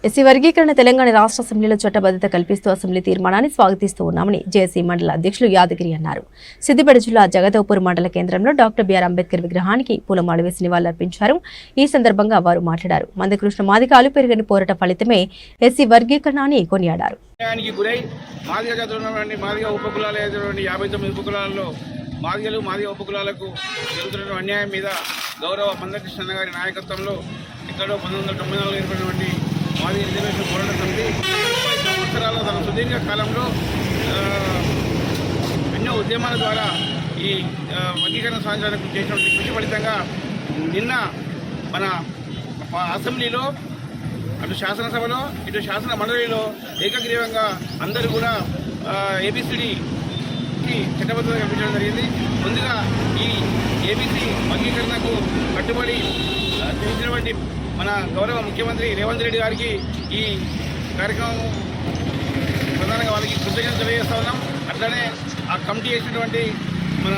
SC వర్గీకరణ తెలంగాణ రాష్ట్ర అసెంబ్లీలో చట్టబద్ధత కల్పిస్తూ అసెంబ్లీ తీర్మానాన్ని స్వాగతిస్తూ ఉన్నామని జేఏసీ మండల అధ్యక్షులు యాదగిరి అన్నారు. సిద్దిపేట జిల్లా జగదేవ్పూర్ మండల కేంద్రంలో డాక్టర్ బిఆర్ అంబేద్కర్ విగ్రహానికి పూలమాల వేసి నివాళులర్పించారు. ఈ సందర్భంగా వారు మాట్లాడారు. మందకృష్ణ మాదిగ అలుపెరుగని పోరాట ఫలితమే ఎస్సీ వర్గీకరణ అని కొనియాడారు. మాదిగ ఉపకులాలకు జరుగుతున్న అన్యాయం మీద గౌరవ మందకృష్ణ గారి నాయకత్వంలో ఇక్కడ 1994 ఏర్పడినటువంటి మాదిగ రిజర్వేషన్ పోరాట సమితి 30 సంవత్సరాల తన సుదీర్ఘ కాలంలో ఎన్నో ఉద్యమాల ద్వారా ఈ వర్గీకరణ సాధించడానికి చేసినటువంటి కృషి ఫలితంగా నిన్న మన అసెంబ్లీలో అటు శాసనసభలో ఇటు శాసన మండలిలో ఏకగ్రీవంగా అందరూ కూడా ఏబిసిడి చట్టబద్ధత కల్పించడం జరిగింది. ముందుగా ఈ ఏబీసీ వర్గీకరణకు కట్టుబడి చేసినటువంటి మన గౌరవ ముఖ్యమంత్రి రేవంత్ రెడ్డి గారికి ఈ కార్యక్రమం ప్రధానంగా వాళ్ళకి కృతజ్ఞతలు తెలియజేస్తా ఉన్నాం. అట్లనే ఆ కమిటీ చేసినటువంటి మన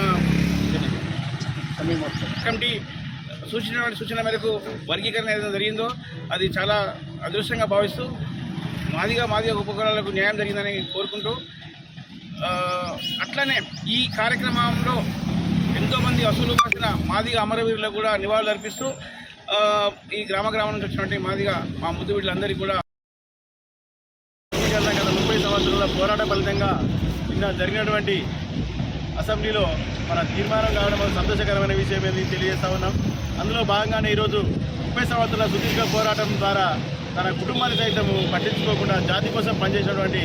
కమిటీ సూచన మేరకు వర్గీకరణ ఏదైనా జరిగిందో అది చాలా అదృష్టంగా భావిస్తూ మాదిగ ఉపకులాలకు న్యాయం జరిగిందని కోరుకుంటూ అట్లనే ఈ కార్యక్రమంలో ఎంతోమంది అసూలు కాసిన మాదిగ అమరవీరులకు కూడా నివాళులు అర్పిస్తూ ఈ గ్రామం నుంచి వచ్చినటువంటి మాదిగ మా ముద్దు వీళ్ళందరికీ కూడా గత 30 సంవత్సరాల పోరాట ఫలితంగా నిన్న జరిగినటువంటి అసెంబ్లీలో మన తీర్మానం కావడం సంతోషకరమైన విషయం ఏది తెలియజేస్తా ఉన్నాం. అందులో భాగంగానే ఈరోజు 30 సంవత్సరాల సుదీర్ఘ పోరాటం ద్వారా తన కుటుంబాన్ని సైతం పట్టించుకోకుండా జాతి కోసం పనిచేసినటువంటి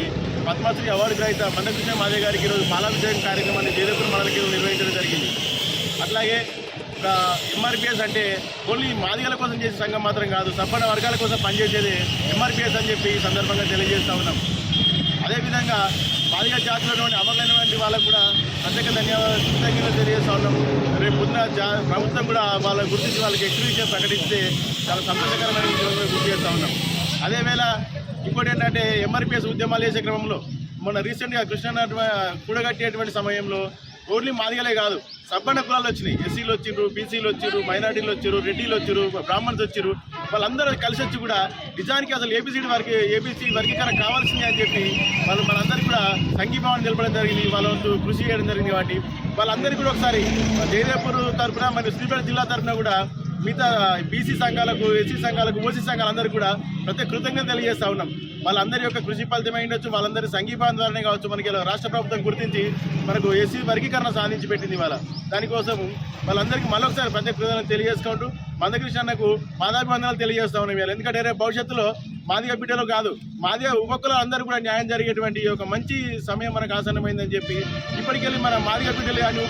పద్మశ్రీ అవార్డు గ్రహీత మందకృష్ణ మాదిగ గారికి ఈరోజు పాలాభిషేకం కార్యక్రమాన్ని జగదేవ్పూర్ మండల కేంద్రంలో నిర్వహించడం జరిగింది. అట్లాగే ఒక ఎంఆర్పిఎస్ అంటే ఓన్లీ మాదిగల కోసం చేసే సంఘం మాత్రం కాదు, సంపన్న వర్గాల కోసం పనిచేసేది ఎంఆర్పిఎస్ అని చెప్పి ఈ సందర్భంగా తెలియజేస్తూ ఉన్నాం. అదేవిధంగా మాదిగ జాతిలోని అమరులైనటువంటి వాళ్ళకు కూడా ప్రత్యేక కృతజ్ఞతలు తెలియజేస్తూ ఉన్నాం. రేపు పొద్దున ప్రభుత్వం కూడా వాళ్ళ గుర్తించి వాళ్ళకి ఎక్స్క్లూజివ్ ప్రకటిస్తే చాలా సంతోషకరమైన విషయంలో గుర్తు చేస్తూ ఉన్నాం. అదేవేళ ఇంకోటి ఏంటంటే ఎంఆర్పిఎస్ ఉద్యమాలు చేసే క్రమంలో మొన్న రీసెంట్గా కృష్ణ కూడగట్టేటువంటి సమయంలో ఓన్లీ మాదిగలే కాదు, సంపన్న కులాలు వచ్చినాయి. ఎస్సీలు వచ్చిర్రు, బీసీలు వచ్చిర్రు, మైనార్టీలు వచ్చిర్రు, రెడ్డిలు వచ్చిర్రు, బ్రాహ్మణ్స్ వచ్చిర్రు. వాళ్ళందరూ కలిసి వచ్చి కూడా నిజానికి అసలు ఏబీసీ వర్గీకరణ కావాల్సిందే అని చెప్పి మనందరికీ కూడా సంఘీభావం తెలపడం జరిగింది. వాళ్ళ వంతు కృషి చేయడం జరిగింది. కాబట్టి వాళ్ళందరికీ కూడా ఒకసారి జగదేవ్పూర్ తరఫున మరియు సిద్దిపేట జిల్లా తరఫున కూడా మిగతా బీసీ సంఘాలకు, ఎస్సీ సంఘాలకు, ఓసీ సంఘాలందరికీ కూడా ప్రత్యేక కృతజ్ఞత తెలియజేస్తూ ఉన్నాం. వాళ్ళందరి యొక్క కృషి ఫలితమై ఉండొచ్చు, వాళ్ళందరి సంఘీభావం ద్వారానే కావచ్చు మనకి రాష్ట్ర ప్రభుత్వం గుర్తించి మనకు ఎస్సీ వర్గీకరణ సాధించి పెట్టింది. వాళ్ళ దానికోసం వాళ్ళందరికీ మరొకసారి ప్రత్యేక కృతజ్ఞతలు తెలియజేసుకుంటూ మందకృష్ణకు పాదాభివందనాలు తెలియజేస్తా ఉన్నాం. వీళ్ళు ఎందుకంటే రేపు భవిష్యత్తులో మాదిగ బిడ్డలు కాదు, మాదిగ ఉపకులు అందరూ కూడా న్యాయం జరిగేటువంటి ఒక మంచి సమయం మనకు ఆసన్నమైందని చెప్పి ఇప్పటికెళ్ళి మన మాదిగ బిడ్డలు కానీ